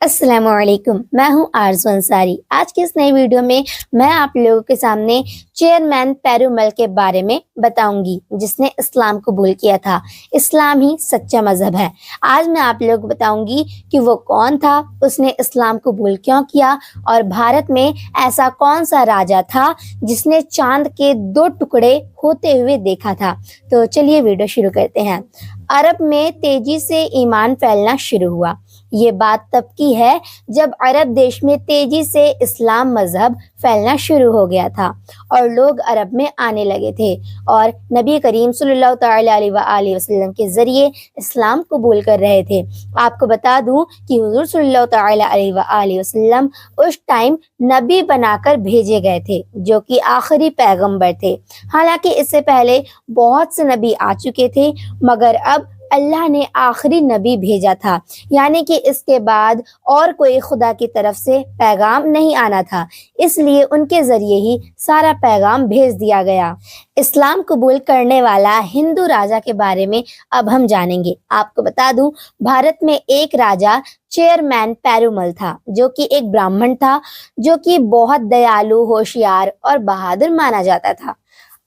अस्सलाम वालेकुम। मैं हूँ आरज़ू अंसारी। आज की इस नई वीडियो में मैं आप लोगों के सामने चेयरमैन पेरुमल के बारे में बताऊंगी, जिसने इस्लाम कबूल किया था। इस्लाम ही सच्चा मजहब है। आज मैं आप लोगों को बताऊंगी कि वो कौन था, उसने इस्लाम कबूल क्यों किया और भारत में ऐसा कौन सा राजा था जिसने चांद के 2 टुकड़े होते हुए देखा था। तो चलिए वीडियो शुरू करते हैं। अरब में तेजी से ईमान फैलना शुरू हुआ। ये बात तब की है जब अरब देश में तेजी से इस्लाम मजहब फैलना शुरू हो गया था और लोग अरब में आने लगे थे और नबी करीम सल्लल्लाहु अलैहि वसल्लम के जरिए इस्लाम कबूल कर रहे थे। आपको बता दूं कि हुजूर सल्लल्लाहु अलैहि वसल्लम उस टाइम नबी बनाकर भेजे गए थे, जो कि आखिरी पैगंबर थे। हालांकि इससे पहले बहुत से नबी आ चुके थे, मगर अब अल्लाह ने आखिरी नबी भेजा था, यानी कि इसके बाद और कोई खुदा की तरफ से पैगाम नहीं आना था, इसलिए उनके जरिए ही सारा पैगाम भेज दिया गया। इस्लाम कबूल करने वाला हिंदू राजा के बारे में अब हम जानेंगे। आपको बता दूं, भारत में एक राजा चेयरमैन पेरुमल था, जो कि एक ब्राह्मण था, जो कि बहुत दयालु, होशियार और बहादुर माना जाता था।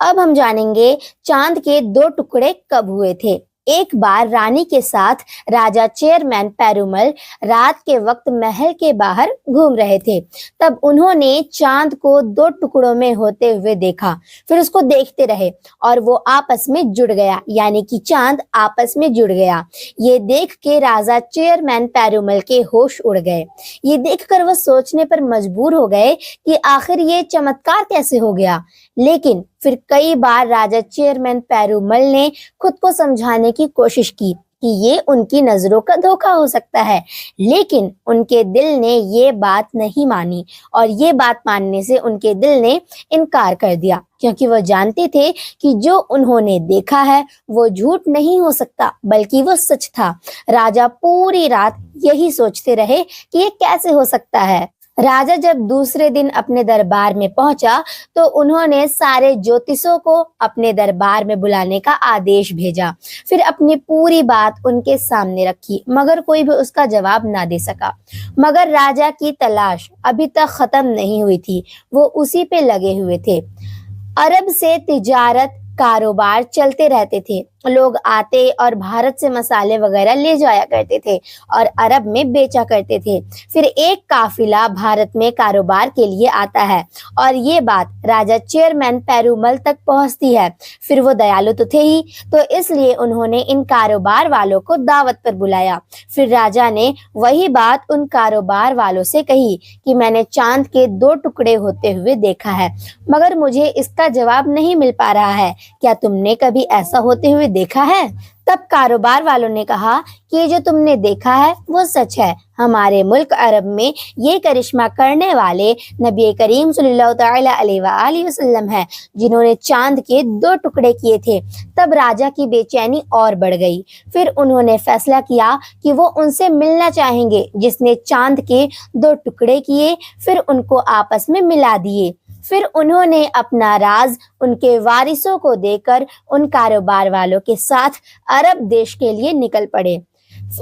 अब हम जानेंगे चांद के 2 टुकड़े कब हुए थे। एक बार रानी के साथ राजा चेयरमैन पेरुमल रात के वक्त महल के बाहर घूम रहे थे। तब उन्होंने चांद को 2 टुकड़ों में होते हुए देखा। फिर उसको देखते रहे और वो आपस में जुड़ गया, यानी कि चांद आपस में जुड़ गया। ये देख के राजा चेयरमैन पेरुमल के होश उड़ गए। ये देखकर वो सोचने पर मजबूर हो गए कि आखिर ये चमत्कार कैसे हो गया। लेकिन फिर कई बार राजा चेयरमैन पेरुमल ने खुद को समझाने की कोशिश की कि ये उनकी नजरों का धोखा हो सकता है, लेकिन उनके दिल ने ये बात नहीं मानी और ये बात मानने से उनके दिल ने इनकार कर दिया, क्योंकि वो जानते थे कि जो उन्होंने देखा है वो झूठ नहीं हो सकता, बल्कि वो सच था। राजा पूरी रात यही सोचते रहे कि ये कैसे हो सकता है। राजा जब दूसरे दिन अपने दरबार में पहुंचा तो उन्होंने सारे ज्योतिषों को अपने दरबार में बुलाने का आदेश भेजा। फिर अपनी पूरी बात उनके सामने रखी, मगर कोई भी उसका जवाब ना दे सका। मगर राजा की तलाश अभी तक खत्म नहीं हुई थी, वो उसी पे लगे हुए थे। अरब से तिजारत कारोबार चलते रहते थे। लोग आते और भारत से मसाले वगैरह ले जाया करते थे और अरब में बेचा करते थे। फिर एक काफिला भारत में कारोबार के लिए आता है और ये बात राजा चेयरमैन पेरुमल तक पहुंचती है। फिर वो दयालु तो थे ही, तो इसलिए उन्होंने इन कारोबार वालों को दावत पर बुलाया। फिर राजा ने वही बात उन कारोबार वालों से कही कि मैंने चांद के 2 टुकड़े होते हुए देखा है, मगर मुझे इसका जवाब नहीं मिल पा रहा है। क्या तुमने कभी ऐसा होते हुए देखा है? तब कारोबार वालों ने कहा कि ये जो तुमने देखा है वो सच है। हमारे मुल्क अरब में ये करिश्मा करने वाले नबी करीम सल्लल्लाहु अलैहि वसल्लम है, जिन्होंने चांद के 2 टुकड़े किए थे। तब राजा की बेचैनी और बढ़ गई। फिर उन्होंने फैसला किया कि वो उनसे मिलना चाहेंगे जिसने चांद के 2 टुकड़े किए, फिर उनको आपस में मिला दिए। फिर उन्होंने अपना राज उनके वारिसों को देकर उन कारोबार वालों के साथ अरब देश के लिए निकल पड़े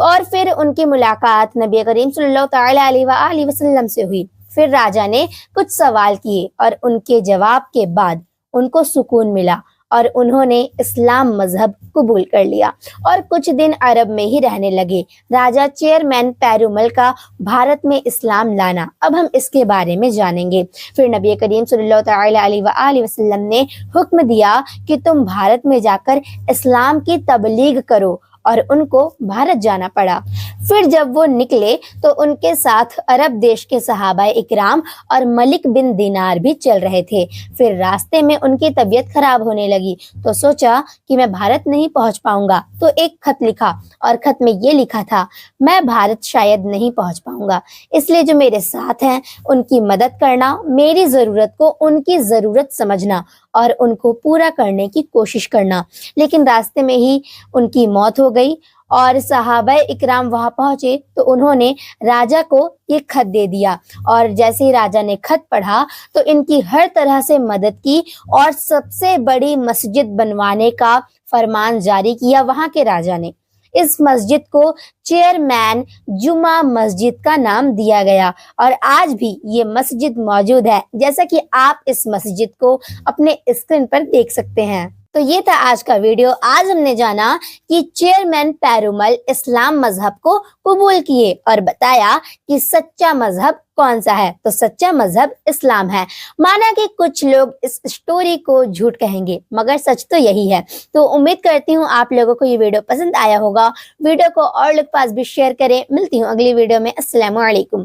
और फिर उनकी मुलाकात नबी करीम सल्लल्लाहु अलैहि वसल्लम से हुई। फिर राजा ने कुछ सवाल किए और उनके जवाब के बाद उनको सुकून मिला और उन्होंने इस्लाम मजहब कबूल कर लिया और कुछ दिन अरब में ही रहने लगे। राजा चेयरमैन पेरुमल का भारत में इस्लाम लाना, अब हम इसके बारे में जानेंगे। फिर नबी करीम सल्लल्लाहु अलैहि वसल्लम ने हुक्म दिया कि तुम भारत में जाकर इस्लाम की तबलीग करो और उनको भारत जाना पड़ा। फिर जब वो निकले तो उनके साथ अरब देश के सहाबा इकराम और मलिक बिन दिनार भी चल रहे थे। फिर रास्ते में उनकी तबीयत खराब होने लगी तो सोचा कि मैं भारत नहीं पहुंच पाऊंगा, तो एक खत लिखा और खत में ये लिखा था, मैं भारत शायद नहीं पहुंच पाऊंगा, इसलिए जो मेरे साथ हैं उनकी मदद करना, मेरी जरूरत को उनकी जरूरत समझना और उनको पूरा करने की कोशिश करना। लेकिन रास्ते में ही उनकी मौत हो गई और सहाबा इकराम वहां पहुंचे तो उन्होंने राजा को ये खत दे दिया और जैसे ही राजा ने खत पढ़ा तो इनकी हर तरह से मदद की और सबसे बड़ी मस्जिद बनवाने का फरमान जारी किया वहां के राजा ने। इस मस्जिद को चेयरमैन जुमा मस्जिद का नाम दिया गया और आज भी ये मस्जिद मौजूद है, जैसा कि आप इस मस्जिद को अपने स्क्रीन पर देख सकते हैं। तो ये था आज का वीडियो। आज हमने जाना कि चेयरमैन पेरुमल इस्लाम मजहब को कबूल किए और बताया कि सच्चा मजहब कौन सा है। तो सच्चा मजहब इस्लाम है। माना कि कुछ लोग इस स्टोरी को झूठ कहेंगे, मगर सच तो यही है। तो उम्मीद करती हूँ आप लोगों को ये वीडियो पसंद आया होगा। वीडियो को और लोग पास भी शेयर करें। मिलती हूँ अगली वीडियो में। अस्सलामु अलैकुम।